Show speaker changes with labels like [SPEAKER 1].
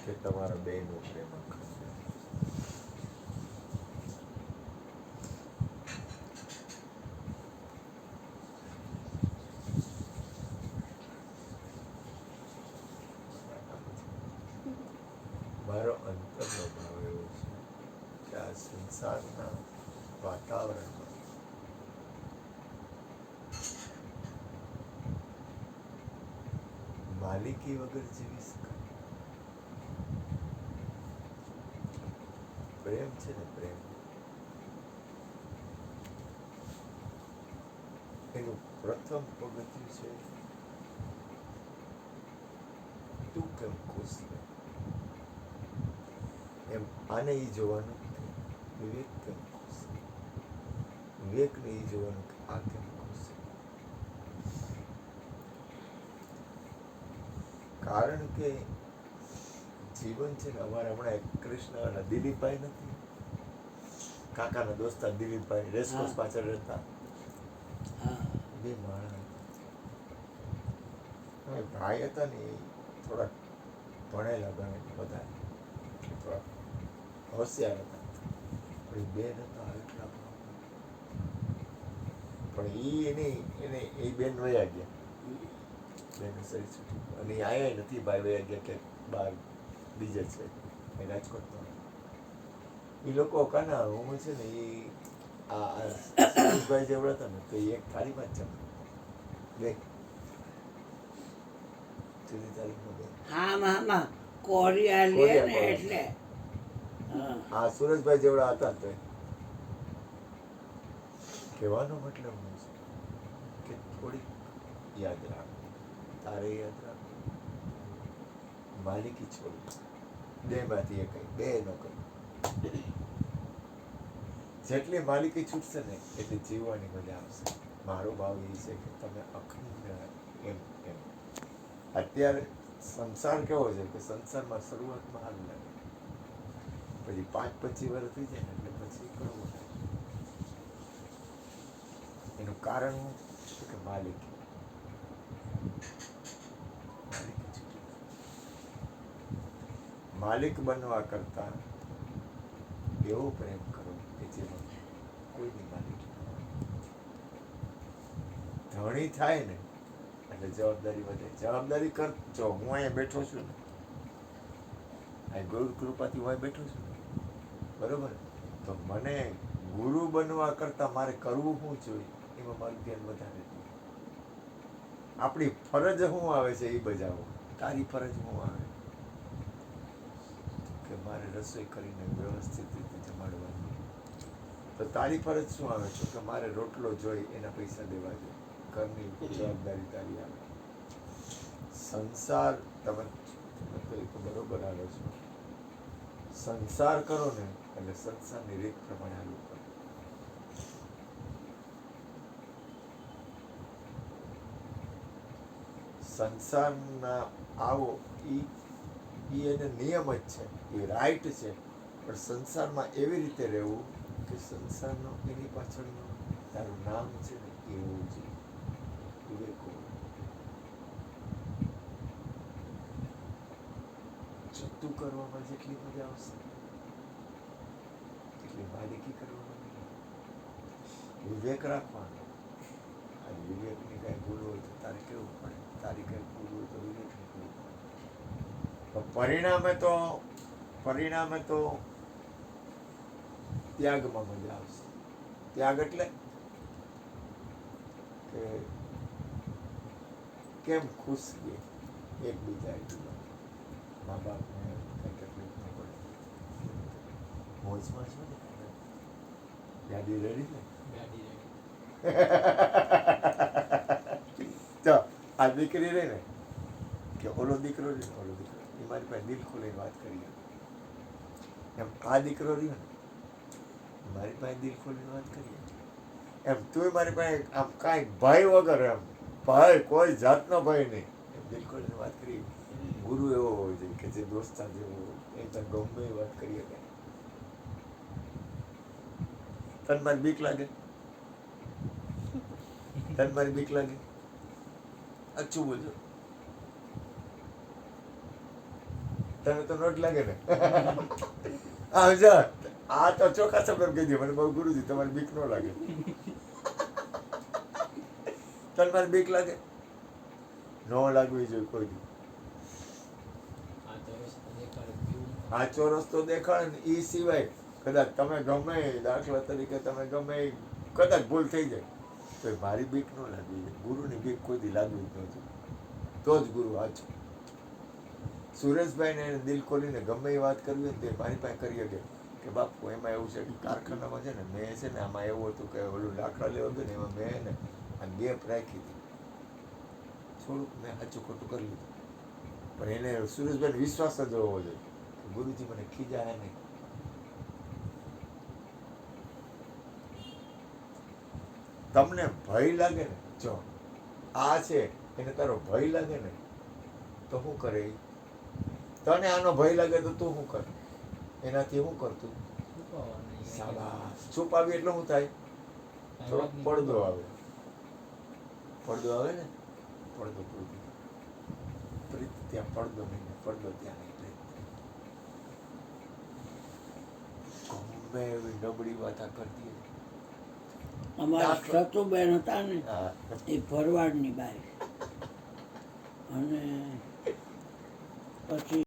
[SPEAKER 1] કે તમારા બેનો પ્રેમ અખંડ. મારો અંતરનો ભાવ એવો છે કે આ સંસારના વાતાવરણમાં માલિકી વગર જીવી શકાય. પ્રેમ છે ને પ્રેમ, એનું પ્રથમ પગથિયું છે તું કેમ ખુશ છે. એમ આને ઈ જોવાનું વિવેક કેમ ખુશ છે, વિવેકને ઈ જોવાનું કે આ કેમ ખુશ છે. કારણ કે જીવન છે ને, અમારે હમણાં એક કૃષ્ણ દિલીપભાઈ નથી, કાકાના દોસ્તાર દિલીપભાઈ રેસકોર્સ પાછળ રહેતા, બે માણસ ભાઈ હતા ને, એ થોડાક ભણેલા ગણેલા બધા, થોડા હોશિયાર હતા, પણ એ બેન હતા એટલા પણ એને એ બેન વયા ગયા, બેન સરી છૂટી, અને એ આયા નથી, ભાઈ વયા ગયા કે બાર બીજે છે એ રાજકોટમાં. એ લોકો કાના હું છે ને એ સુરેશભાઈ જેવડા હતા ને, તો એ એક થાળીમાં જ જમે બે જુદી તારીખમાં બે. હા સુરેશભાઈ જેવડા હતા. તો કહેવાનો મતલબ હું છે કે થોડીક યાદ રાખ, તારે યાદ રાખ, માલિકી છોડી બે માંથી એક બે ન કરી. જેટલી માલિકી છૂટશે ને એટલી જીવવાની મજા આવશે. મારો ભાવ એ છે કે તમે અખંડ એમ એમ. અત્યારે સંસાર કેવો છે કે સંસારમાં શરૂઆતમાં હાલ લાગે, પછી 5-25 વર્ષ થઈ જાય ને એટલે પછી કરવું થાય. એનું કારણ શું કે માલિકી છૂટી. માલિક બનવા કરતા એવો પ્રેમ કરો કે જેમાં કોઈની માલિકી ન હોય. ધણી થાય ને એટલે જવાબદારી વધે. જવાબદારી કર, જો હું અહીંયા બેઠો છું ને, અહીં ગુરુ કૃપાથી હું અહીં બેઠો છું ને, બરોબર, તો મને ગુરુ બનવા કરતા મારે કરવું શું જોઈએ એમાં મારું ધ્યાન વધારે. આપણી ફરજ શું આવે છે એ બજાવો. તારી ફરજ શું આવે કે મારે રસોઈ કરીને વ્યવસ્થિત રીતે જમાડવાની, તો તારી ફરજ શું આવે છે કે મારે રોટલો જોઈ એના પૈસા દેવા જોઈએ. ઘરની જવાબદારી તારી આવે. સંસાર તમે તો એક બરોબર આવે છો, સંસાર કરો ને એટલે સંસારની રીત પ્રમાણે હાલવું પડે. સંસારના આવો ઈ એને નિયમ જ છે, એ રાઈટ છે, પણ સંસારમાં એવી રીતે રહેવું કે સંસારનો એની પાછળનું તારું નામ છે ને એવું છે વિવેક. જતું કરવામાં જેટલી મજા આવશે એટલી માલિકી કરવામાં નહીં. વિવેક રાખવાનો. આ વિવેકની કઈ ભૂલ હોય તો તારે કેવું પડે, તારી કઈ ભૂલ હોય તો વિવેકની કેવું પડે. પરિણામે તો ત્યાગમાં મજા આવશે. ત્યાગ એટલે કે કેમ ખુશ છીએ એકબીજા એટલું. મા બાપને કઈ તકલીફ ન પડે, મોજમાં છો ને. ગાડી રેડી ને તો આ દીકરી રહી ને કે ઓલો દીકરો રહી ને, ઓલો દીકરો એ મારી પાસે દિલ ખોલીને વાત કરી એમ. આ દીકરો રહ્યો ને મારી પાસે દિલ ખોલીને વાત કરીએ એમ. તું મારી પાસે આમ કાંઈ ભય વગર, એમ ભય કોઈ જાતનો ભય નહીં, એમ દિલ ખોલીને વાત કરીએ. ગુરુ એવો હોવો જોઈએ કે જે દોસ્તાર જેવો એ તને ગમે એ વાત કરીએ. કે તને મારી બીક લાગે, તને મારી બીક લાગે, અચ્છું બોલજો. તને તો નોટ લાગે ને આ જા આ તો ચોખ્ખા શબ્દ કહી દે મને બહુ ગુરુજી તમારી બીક ન લાગે તને મારી બીક લાગે ન લાગવી જોઈએ કોઈ દી સાચો રસ્તો દેખાડે ને એ સિવાય કદાચ તમે ગમે દાખલા તરીકે તમે ગમે કદાચ ભૂલ થઈ જાય તો મારી બીક ન લાગવી જોઈએ ગુરુની બીક કોઈ દી લાગવી જ નહોતી તો જ ગુરુ સાચો સુરેશભાઈને એને દિલ ખોલીને ગમે એ વાત કરવી હોય ને તે મારી પાસે કરી શકે કે બાપુ એમાં એવું છે કે કારખાનામાં છે ને મેં છે ને આમાં એવું હતું કે ઓલું લાકડા લેવું હતું ને એમાં મેં ને આ ગેપ રાખી હતી થોડુંક મેં સાચું ખોટું કરી લીધું પણ એને સુરેશભાઈને વિશ્વાસ જ હોવો જોઈએ કે ગુરુજી મને ખીજાય નહીં તમને ભય લાગે ને જો આ છે એને તારો ભય લાગે ને તો શું કરે ઈ? તને આનો ભય લાગે તો તું શું કર એનાથી શું કરતું શાબાશ છુપાવી એટલે શું થાય થોડો પડદો આવે ને પડદો પ્રીત ત્યાં પડદો નહીં ને પડદો ત્યાં નહીં પ્રીત ગમે એવી નબળી વાત આ કરતી હોય.
[SPEAKER 2] અમારા સતુબેન હતા ને
[SPEAKER 1] હા
[SPEAKER 2] એ ભરવાડની બાઈ અને પછી